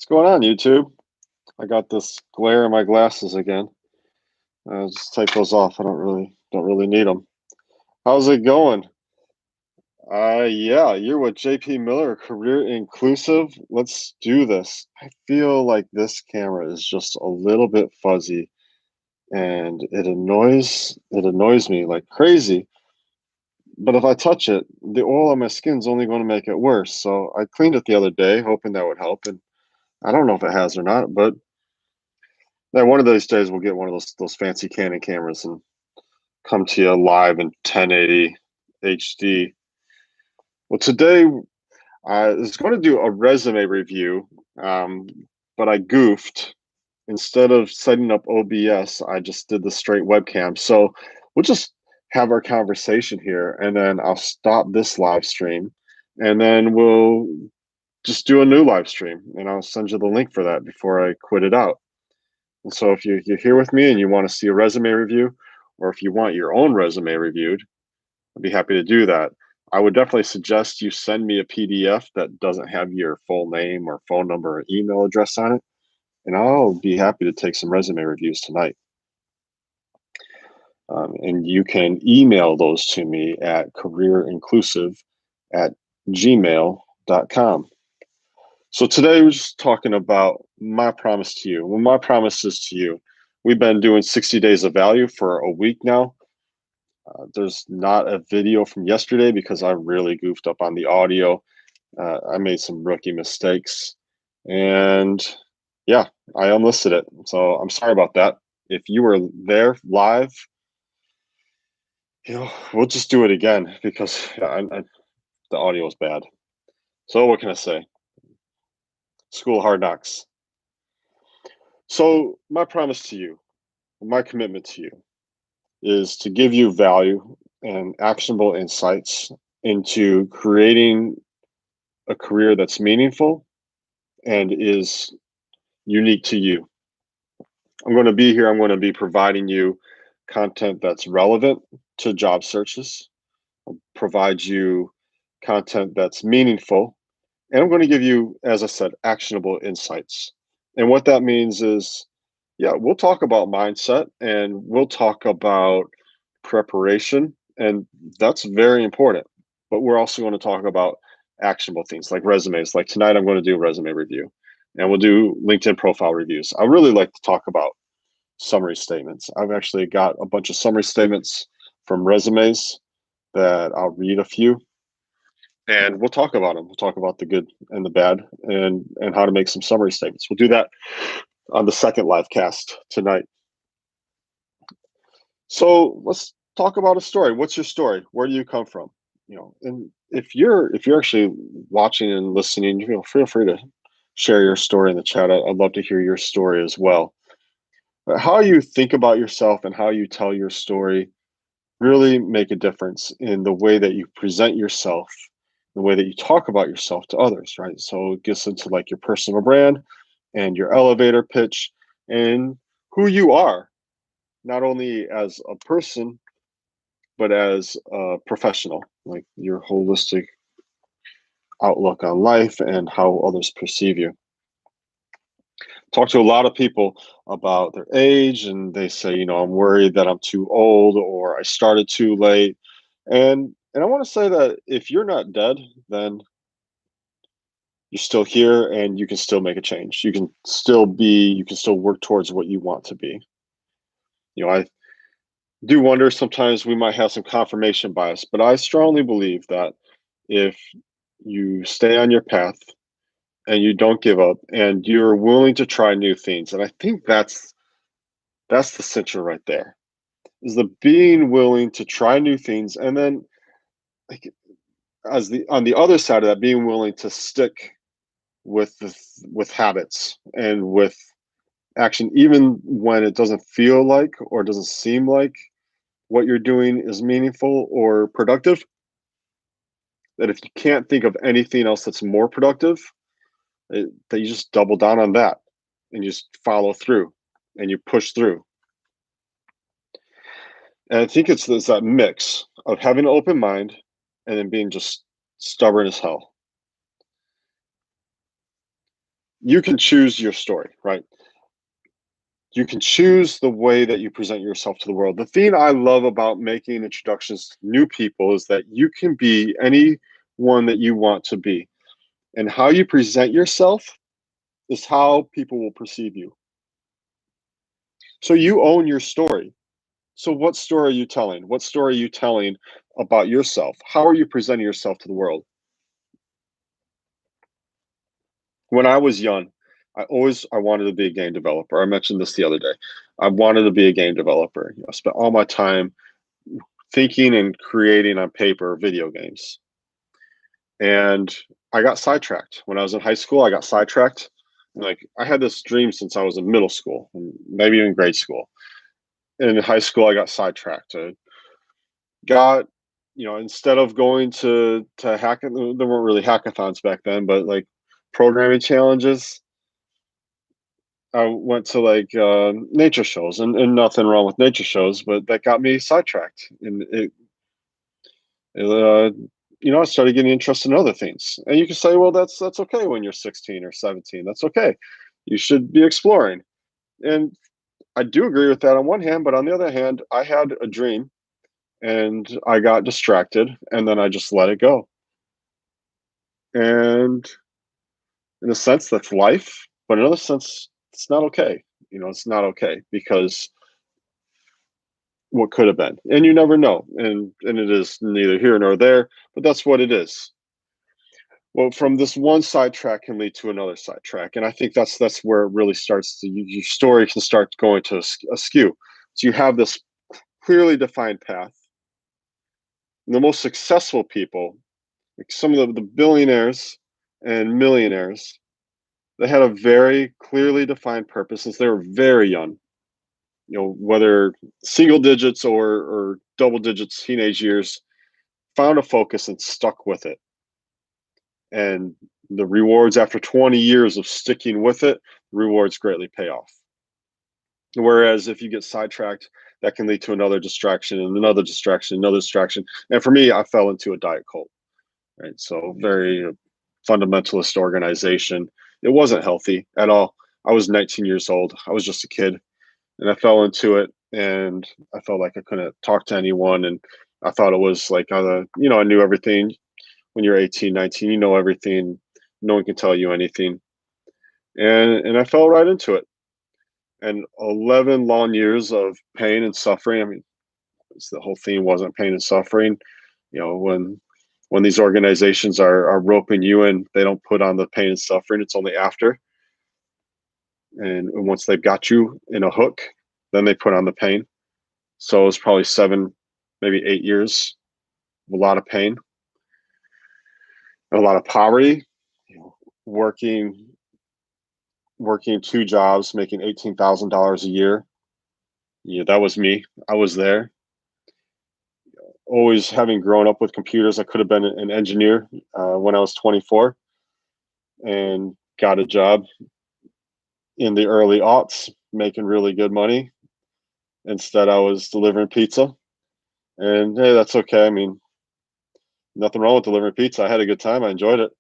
What's going on, YouTube? I got this glare in my glasses again. Just take those off. I don't really need them. How's it going? Yeah, you're with JP Miller, Career Inclusive. Let's do this. I feel like this camera is just a little bit fuzzy, and it annoys me like crazy. But if I touch it, the oil on my skin's only going to make it worse. So I cleaned it the other day, hoping that would help, and I don't know if it has or not, but yeah, one of those days we'll get one of those fancy Canon cameras and come to you live in 1080 HD. Well, today I was going to do a resume review, um, but I goofed. Instead of setting up OBS, I just did the straight webcam. So we'll just have our conversation here, and then I'll stop this live stream, and then we'll just do a new live stream, and I'll send you the link for that before I quit it out. And so if you're here with me and you want to see a resume review, or if you want your own resume reviewed, I'd be happy to do that. I would definitely suggest you send me a PDF that doesn't have your full name or phone number or email address on it, and I'll be happy to take some resume reviews tonight. And you can email those to me at careerinclusive@gmail.com. So today we're just talking about my promise to you. Well, my promise is to you. We've been doing 60 days of value for a week now. There's not a video from yesterday because I really goofed up on the audio. I made some rookie mistakes, and yeah, I unlisted it. So I'm sorry about that. If you were there live, we'll just do it again because the audio is bad. So what can I say? School hard knocks. So my promise to you, my commitment to you, is to give you value and actionable insights into creating a career that's meaningful and is unique to you. I'm going to be here. I'm going to be providing you content that's relevant to job searches. I'll provide you content that's meaningful. And I'm going to give you, as I said, actionable insights. And what that means is, yeah, we'll talk about mindset and we'll talk about preparation. And that's very important. But we're also going to talk about actionable things like resumes. Like tonight, I'm going to do a resume review and we'll do LinkedIn profile reviews. I really like to talk about summary statements. I've actually got a bunch of summary statements from resumes that I'll read a few and we'll talk about them. We'll talk about the good and the bad and how to make some summary statements. We'll do that on the second live cast tonight. So let's talk about a story. What's your story? Where do you come from? And if you're actually watching and listening, feel free to share your story in the chat. I'd love to hear your story as well. But how you think about yourself and how you tell your story really make a difference in the way that you present yourself, the way that you talk about yourself to others, right? So it gets into like your personal brand and your elevator pitch and who you are, not only as a person, but as a professional, like your holistic outlook on life and how others perceive you. Talk to a lot of people about their age and they say, I'm worried that I'm too old or I started too late. And I want to say that if you're not dead, then you're still here and you can still make a change. You can still work towards what you want to be. I do wonder sometimes we might have some confirmation bias, but I strongly believe that if you stay on your path and you don't give up and you're willing to try new things, and I think that's the center right there, is the being willing to try new things, and then like on the other side of that, being willing to stick with habits and with action, even when it doesn't feel like or doesn't seem like what you're doing is meaningful or productive. That if you can't think of anything else that's more productive, that you just double down on that and you just follow through and you push through. And I think it's that mix of having an open mind and then being just stubborn as hell. You can choose your story, right? You can choose the way that you present yourself to the world. The thing I love about making introductions to new people is that you can be anyone that you want to be. And how you present yourself is how people will perceive you. So you own your story. So what story are you telling? What story are you telling about yourself? How are you presenting yourself to the world? When I was young, I wanted to be a game developer. I mentioned this the other day. I wanted to be a game developer. I spent all my time thinking and creating on paper video games. And I got sidetracked. When I was in high school, I got sidetracked. Like I had this dream since I was in middle school, and maybe even grade school. And in high school, I got sidetracked. I got, instead of going to hack, there weren't really hackathons back then, but like programming challenges, I went to like nature shows, and nothing wrong with nature shows, but that got me sidetracked, and it I started getting interested in other things. And you can say, well, that's okay when you're 16 or 17. That's okay. You should be exploring. And I do agree with that on one hand, but on the other hand, I had a dream and I got distracted and then I just let it go. And in a sense, that's life, but in another sense, it's not okay. It's not okay because what could have been, and you never know. And it is neither here nor there, but that's what it is. Well, from this one sidetrack can lead to another sidetrack, and I think that's where it really starts to your story can start going to askew. So you have this clearly defined path. And the most successful people, like some of the billionaires and millionaires, they had a very clearly defined purpose since they were very young. Whether single digits or double digits teenage years, found a focus and stuck with it. And the rewards after 20 years of sticking with it, rewards greatly pay off. Whereas if you get sidetracked, that can lead to another distraction and another distraction, another distraction. And for me, I fell into a diet cult, right? So very fundamentalist organization. It wasn't healthy at all. I was 19 years old. I was just a kid and I fell into it and I felt like I couldn't talk to anyone. And I thought it was like, I knew everything. When you're 18, 19, you know everything. No one can tell you anything. And I fell right into it. And 11 long years of pain and suffering. I mean, the whole theme wasn't pain and suffering. When these organizations are roping you in, they don't put on the pain and suffering. It's only after. And once they've got you in a hook, then they put on the pain. So it was probably 7, maybe 8 years, a lot of pain, and a lot of poverty, working two jobs, making $18,000 a year. Yeah, that was me. I was there. Always having grown up with computers, I could have been an engineer when I was 24 and got a job in the early aughts, making really good money. Instead, I was delivering pizza. And hey, that's okay. I mean, nothing wrong with delivering pizza. I had a good time. I enjoyed it.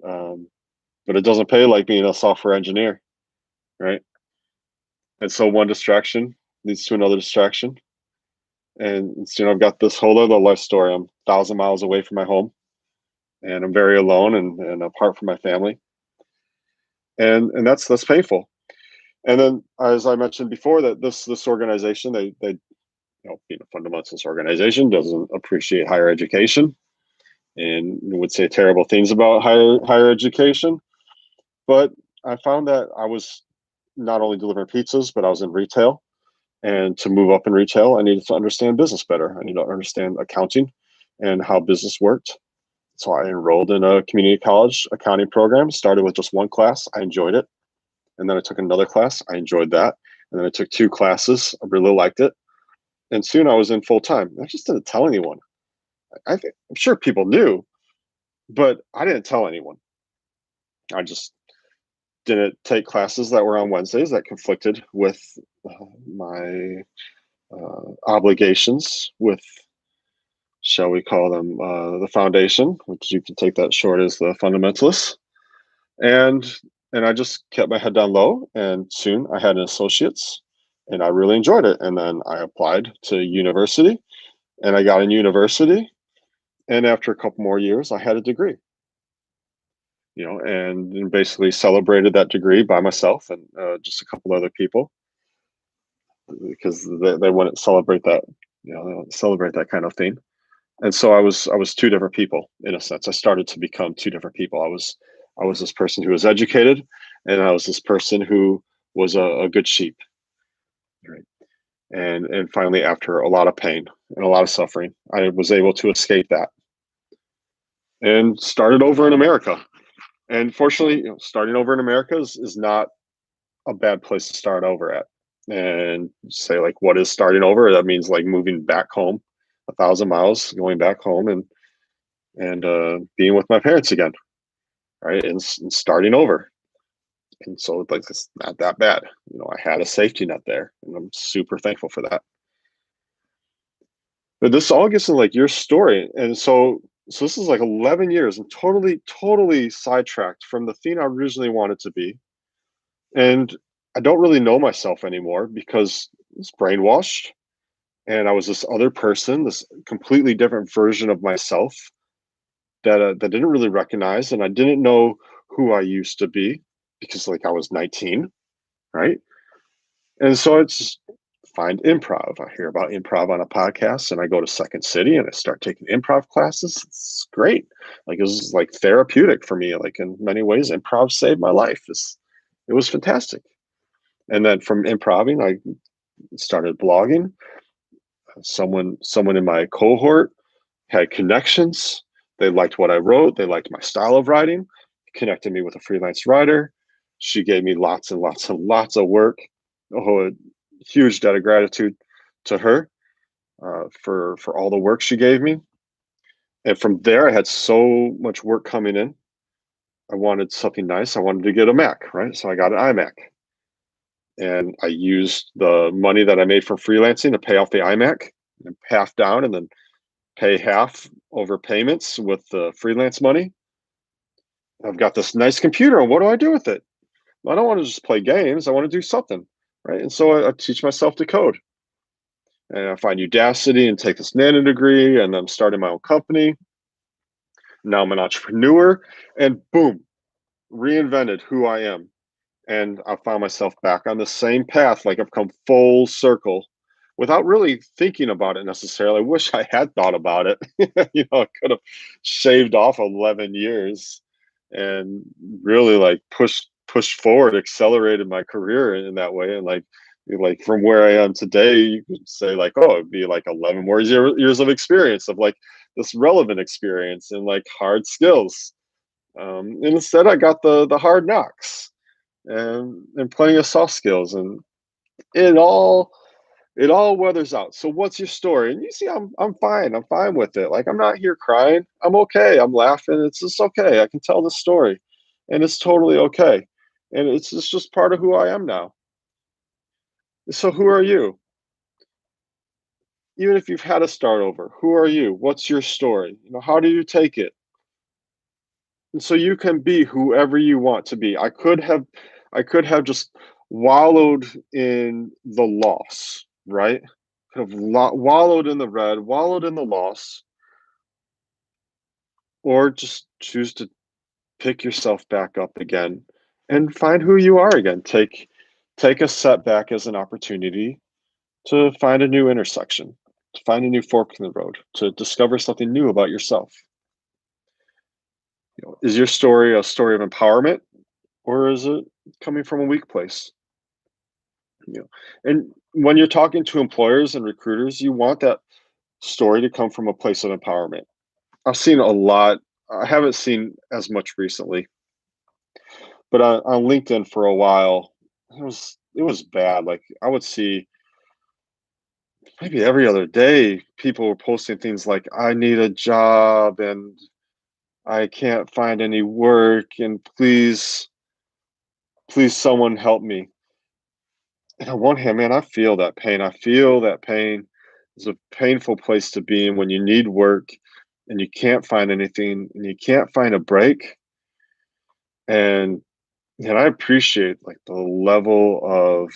Um, but it doesn't pay like being a software engineer, right? And so one distraction leads to another distraction. And soon I've got this whole other life story. I'm 1,000 miles away from my home and I'm very alone and apart from my family. And that's painful. And then as I mentioned before, that this organization, they being a fundamentalist organization doesn't appreciate higher education and would say terrible things about higher education. But I found that I was not only delivering pizzas, but I was in retail. And to move up in retail, I needed to understand business better. I needed to understand accounting and how business worked. So I enrolled in a community college accounting program, started with just one class. I enjoyed it. And then I took another class. I enjoyed that. And then I took 2 classes. I really liked it. And soon I was in full time. I just didn't tell anyone. I'm sure people knew, but I didn't tell anyone. I just didn't take classes that were on Wednesdays that conflicted with my obligations with, shall we call them, the foundation, which you can take that short as the fundamentalists. and and I just kept my head down low, and soon I had an associate's, and I really enjoyed it. And then I applied to university, and I got in university, and after a couple more years, I had a degree. And basically celebrated that degree by myself and just a couple other people because they wouldn't celebrate that, they don't celebrate that kind of thing. And so I was two different people in a sense. I started to become two different people. I was this person who was educated, and I was this person who was a good sheep. Right. And finally, after a lot of pain and a lot of suffering, I was able to escape that and started over in America. And fortunately, starting over in America is not a bad place to start over at. And say, like, what is starting over? That means like moving back home, 1,000 miles, going back home, and being with my parents again, right, and starting over. And so, like, it's not that bad. I had a safety net there, and I'm super thankful for that. But this all gets into like your story, and so this is like 11 years and totally sidetracked from the thing I originally wanted to be. And I don't really know myself anymore because it's brainwashed. And I was this other person, this completely different version of myself that didn't really recognize, and I didn't know who I used to be because, like, I was 19, right? And so it's find improv. I hear about improv on a podcast, and I go to Second City and I start taking improv classes. It's great. Like, it was like therapeutic for me. Like, in many ways, improv saved my life. It was fantastic. And then from improving, I started blogging. Someone in my cohort had connections. They liked what I wrote. They liked my style of writing. Connected me with a freelance writer. She gave me lots and lots and lots of work. Oh, a huge debt of gratitude to her for all the work she gave me. And from there, I had so much work coming in. I wanted something nice. I wanted to get a Mac, right? So I got an iMac, and I used the money that I made from freelancing to pay off the iMac, and half down, and then pay half over payments with the freelance money. I've got this nice computer, and what do I do with it? Well, I don't want to just play games. I want to do something, right? And so I teach myself to code, and I find Udacity and take this nano degree, and I'm starting my own company. Now I'm an entrepreneur, and boom, reinvented who I am. And I found myself back on the same path. Like, I've come full circle without really thinking about it necessarily. I wish I had thought about it. I could have shaved off 11 years and really like pushed forward, accelerated my career in that way. And like from where I am today, you could say like, oh, it'd be like 11 more years of experience, of like this relevant experience and like hard skills. And instead I got the hard knocks and plenty of soft skills, and it all it all weathers out. So what's your story? And you see, I'm fine. I'm fine with it. Like, I'm not here crying. I'm okay. I'm laughing. It's just okay. I can tell this story, and it's totally okay. And it's just part of who I am now. So who are you? Even if you've had a start over, who are you? What's your story? How do you take it? And so you can be whoever you want to be. I could have just wallowed in the loss, right? Could have wallowed in the red, wallowed in the loss, or just choose to pick yourself back up again and find who you are again. Take a setback as an opportunity to find a new intersection, to find a new fork in the road, to discover something new about yourself. Is your story a story of empowerment, or is it coming from a weak place? And when you're talking to employers and recruiters, you want that story to come from a place of empowerment. I've seen a lot. I haven't seen as much recently, but on LinkedIn for a while, it was bad. Like, I would see maybe every other day people were posting things like, "I need a job and I can't find any work, and please someone help me." And on one hand, man, I feel that pain. I feel that pain. It's a painful place to be in when you need work and you can't find anything and you can't find a break. And I appreciate like the level of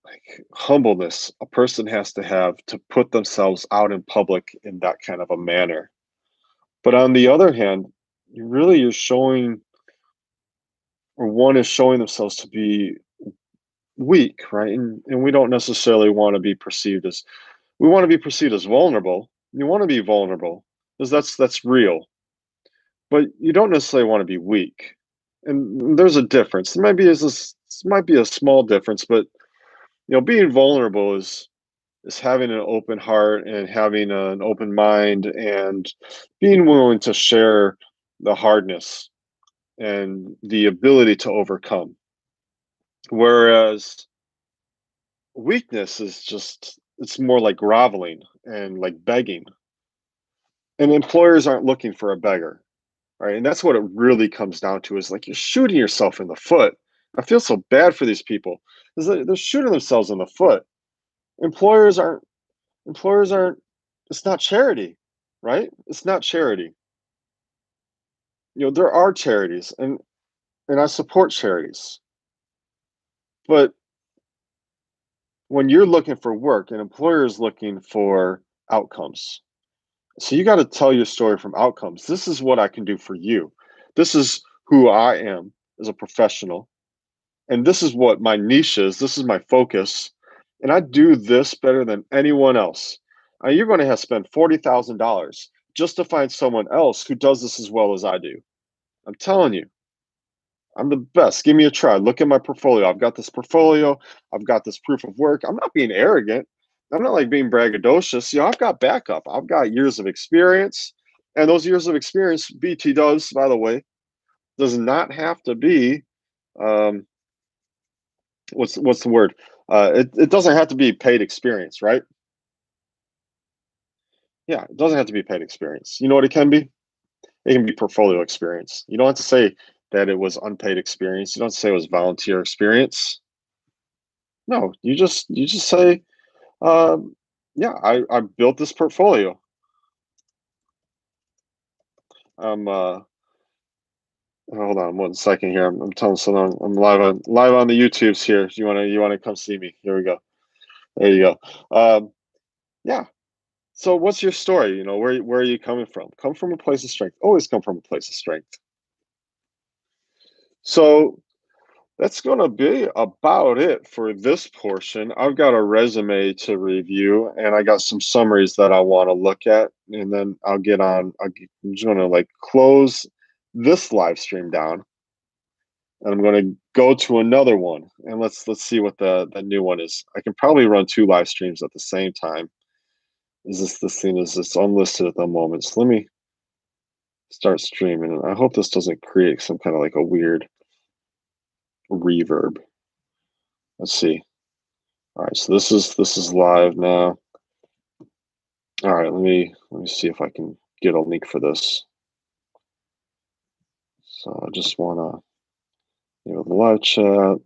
like humbleness a person has to have to put themselves out in public in that kind of a manner. But on the other hand, you're showing, or one is showing themselves to be weak, right? And we don't necessarily want to be perceived as, we want to be perceived as vulnerable. You want to be vulnerable because that's real, but you don't necessarily want to be weak. And there's a difference. There might be this might be a small difference, but being vulnerable is having an open heart and having an open mind and being willing to share the hardness and the ability to overcome. Whereas weakness is just, it's more like groveling and like begging. And employers aren't looking for a beggar, right? And that's what it really comes down to, is like you're shooting yourself in the foot. I feel so bad for these people because they're shooting themselves in the foot. Employers aren't employers aren't it's not charity, right? It's not charity. There are charities, and I support charities. But when you're looking for work, an employer is looking for outcomes. So you got to tell your story from outcomes. This is what I can do for you. This is who I am as a professional. And this is what my niche is. This is my focus. And I do this better than anyone else. You're going to have to spend $40,000 just to find someone else who does this as well as I do. I'm telling you, I'm the best. Give me a try. Look at my portfolio. I've got this portfolio. I've got this proof of work. I'm not being arrogant. I'm not like being braggadocious. I've got backup. I've got years of experience. And those years of experience, BT does, by the way, does not have to be um, what's the word? It doesn't have to be paid experience, right? Yeah, it doesn't have to be paid experience. You know what it can be? It can be portfolio experience. You don't have to say that it was unpaid experience. You don't have to say it was volunteer experience. No, you just say, yeah, I built this portfolio. I'm hold on one second here. I'm telling someone I'm live on the YouTubes here. You wanna come see me? Here we go. There you go. Yeah. So what's your story? Where are you coming from? Come from a place of strength. Always come from a place of strength. So that's going to be about it for this portion. I've got a resume to review and I got some summaries that I want to look at. And then I'll get on. I'm just going to like close this live stream down and I'm going to go to another one and let's see what the new one is. I can probably run two live streams at the same time. This thing is it's unlisted at the moment. So let me start streaming. And I hope this doesn't create some kind of like a weird reverb. Let's see. All right, so this is live now. All right, let me see if I can get a link for this. So I just want to, the live chat, allow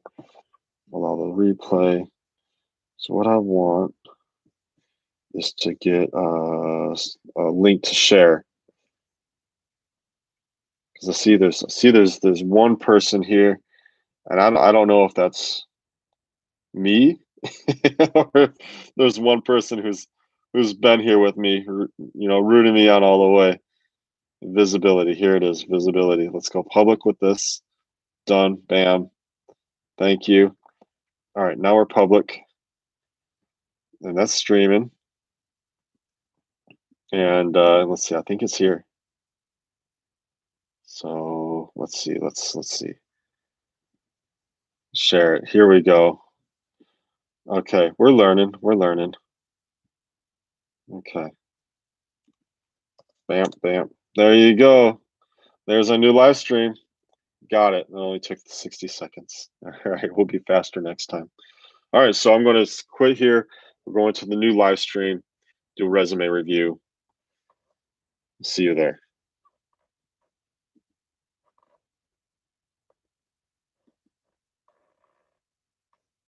the replay. So what I want is to get a link to share because I see there's one person here, and I don't know if that's me or if there's one person who's been here with me, rooting me on all the way. Visibility. Here it is. Visibility. Let's go public with this. Done. Bam. Thank you. All right. Now we're public. And that's streaming. And let's see. I think it's here. So let's see. Let's see. Share it. Here we go. Okay. We're learning. We're learning. Okay. Bam. Bam. There you go. There's a new live stream. Got it. It only took 60 seconds. All right. We'll be faster next time. All right, so I'm going to quit here. We're going to the new live stream, do a resume review. See you there.